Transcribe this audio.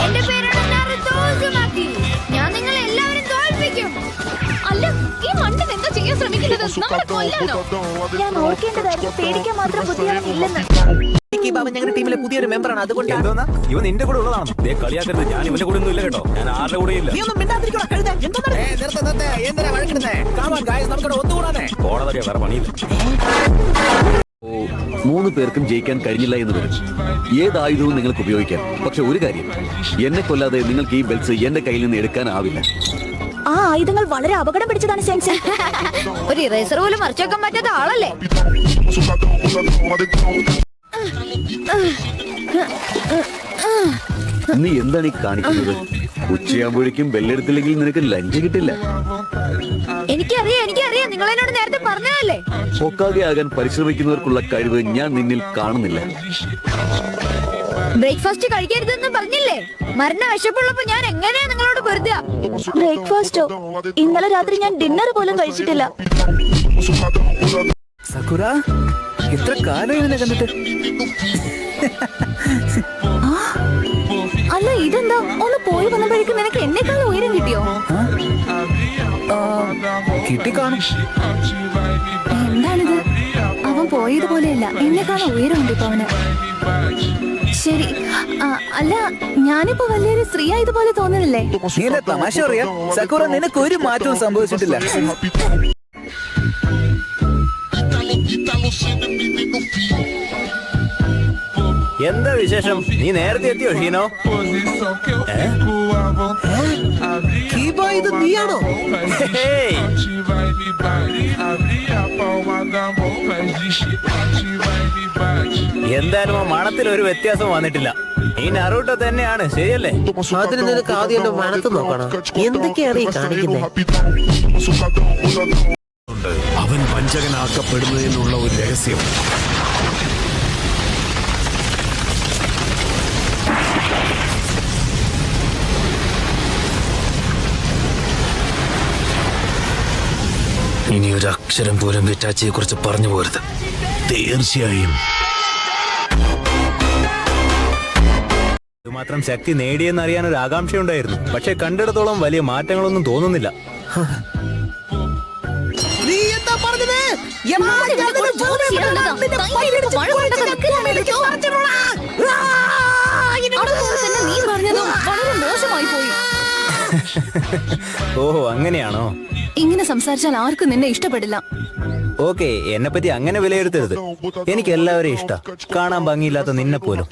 എന്റെ പേരാണ് നറുതോസുമാക്കി. ഞാൻ നിങ്ങളെ എല്ലാവരും തോൽപ്പിക്കും. അല്ല, ഈ മണ്ടൻ എന്താ ചെയ്യാൻ ശ്രമിക്കുന്നത്? നമ്മളെ കൊല്ലാനോ? ഞാൻ ഓർക്കേണ്ടതായിരുന്നു, പേടിക്കാൻ മാത്രം ബുദ്ധിയാണെന്നില്ലെന്ന്. ഞങ്ങളുടെ ടീമിലെ പുതിയൊരു മെമ്പറാണ്, അതുകൊണ്ടാണ്. ഇവൻ നിന്റെ കൂടെ ഉള്ളതാണ്. കളിയാക്കരുത്, ഞാൻ ഇവന്റെ കൂടെ ഒന്നും ഇല്ല കേട്ടോ. ഞാൻ ആരുടെ കൂടെ ഇല്ല. കോടതിയാ, വേറെ പണിയില്ല. 3 പേർക്കും ജയിക്കാൻ കഴിഞ്ഞില്ല എന്ന് വരും. ഏതായുധവും നിങ്ങൾക്ക് ഉപയോഗിക്കാം. പക്ഷെ ഒരു കാര്യം, എന്നെ കൊല്ലാതെ നിങ്ങൾക്ക് ഈ ബെൽറ്റ്സ് എന്റെ കയ്യിൽ നിന്ന് എടുക്കാനാവില്ല. ആ ആയുധങ്ങൾ വളരെ അപകടം പിടിച്ചതാണ് സെൻസർ. ഒരു ഇറേസർ പോലും മറിച്ചേക്കാൻ പറ്റാത്ത ആളല്ലേ. നീ എന്താണ് ഈ കാണിക്കുന്നത്? ഉച്ചയാകുമ്പോഴേക്കും ബെല്ലെടുത്തില്ലെങ്കിൽ നിനക്ക് ലഞ്ച് കിട്ടില്ല. എനിക്കറിയാം, നിങ്ങൾ എന്നോട് നേരത്തെ പറഞ്ഞതല്ലേ. ഒക്കാകെ ആകാൻ പരിശ്രമിക്കുന്നവർക്കുള്ള കഴിവ് ഞാൻ നിന്നിൽ കാണുന്നില്ല. ബ്രേക്ക്ഫാസ്റ്റ് കഴിക്കരുതെന്ന് പറഞ്ഞില്ലേ? മരണ വിശപ്പുള്ളപ്പോ ഞാൻ എങ്ങനെയാ നിങ്ങളോട് വെറുതെ? ബ്രേക്ക്ഫാസ്റ്റോ? ഇന്നലെ രാത്രി ഞാൻ ഡിന്നർ പോലും കഴിച്ചിട്ടില്ല. സകുറ, എത്ര കാലം ഇതിനെ കണ്ടിട്ട്. അല്ല, ഇതെന്താ? ഒന്ന് പോയി വന്നപ്പോഴേക്കും നിനക്ക് എന്നെക്കാൾ ഉയരം കിട്ടിയോ? കിട്ടിക്കാണും. എന്താണിത്? അവൻ പോയതുപോലെയല്ല, എന്നെക്കാൾ ഉയരമുണ്ട് ഇപ്പൊ അവന്. ശരി, അല്ല, ഞാനിപ്പോ വലിയൊരു സ്ത്രീ ആയതുപോലെ തോന്നുന്നില്ലേ? നീ തമാശ അറിയാം സകുറ, നിനക്ക് ഒരു മാറ്റവും സംഭവിച്ചിട്ടില്ല. എന്താ വിശേഷം? നീ നേരത്തെ എത്തിയോ ഷീനോ? ഇത് നീയാണോ? എന്തായാലും ആ മണത്തിൽ ഒരു വ്യത്യാസം വന്നിട്ടില്ല. ഈ നറൂട്ടോ തന്നെയാണ്, ശരിയല്ലേ? അതിന് നിനക്ക് ആദ്യം എന്റെ മണത്ത് നോക്കണം. എന്തൊക്കെയാണ് ഈ കാണിക്കുന്നത്? അവൻ വഞ്ചകനാക്കപ്പെടുന്നതിനുള്ള ഒരു രഹസ്യം. ഇനി ഒരു അക്ഷരം പോലും വിറ്റാച്ചിയെ കുറിച്ച് പറഞ്ഞു പോരുത്. തീർച്ചയായും മാത്രം ശക്തി നേടിയെന്നറിയാൻ ഒരു ആകാംക്ഷ ഉണ്ടായിരുന്നു. പക്ഷെ കണ്ടിടത്തോളം വലിയ മാറ്റങ്ങളൊന്നും തോന്നുന്നില്ല. നീ എന്താ പറഞ്ഞത്? നീ പറഞ്ഞതും വളരെ മോശമായി പോയി. ഓഹോ, അങ്ങനെയാണോ? ഇങ്ങനെ സംസാരിച്ചാൽ ആർക്കും നിന്നെ ഇഷ്ടപ്പെടില്ല. ഓക്കെ, എന്നെ പറ്റി അങ്ങനെ വിലയിരുത്തരുത്. എനിക്ക് എല്ലാവരെയും ഇഷ്ടം. കാണാൻ ഭംഗിയില്ലാത്ത നിന്നെ പോലും.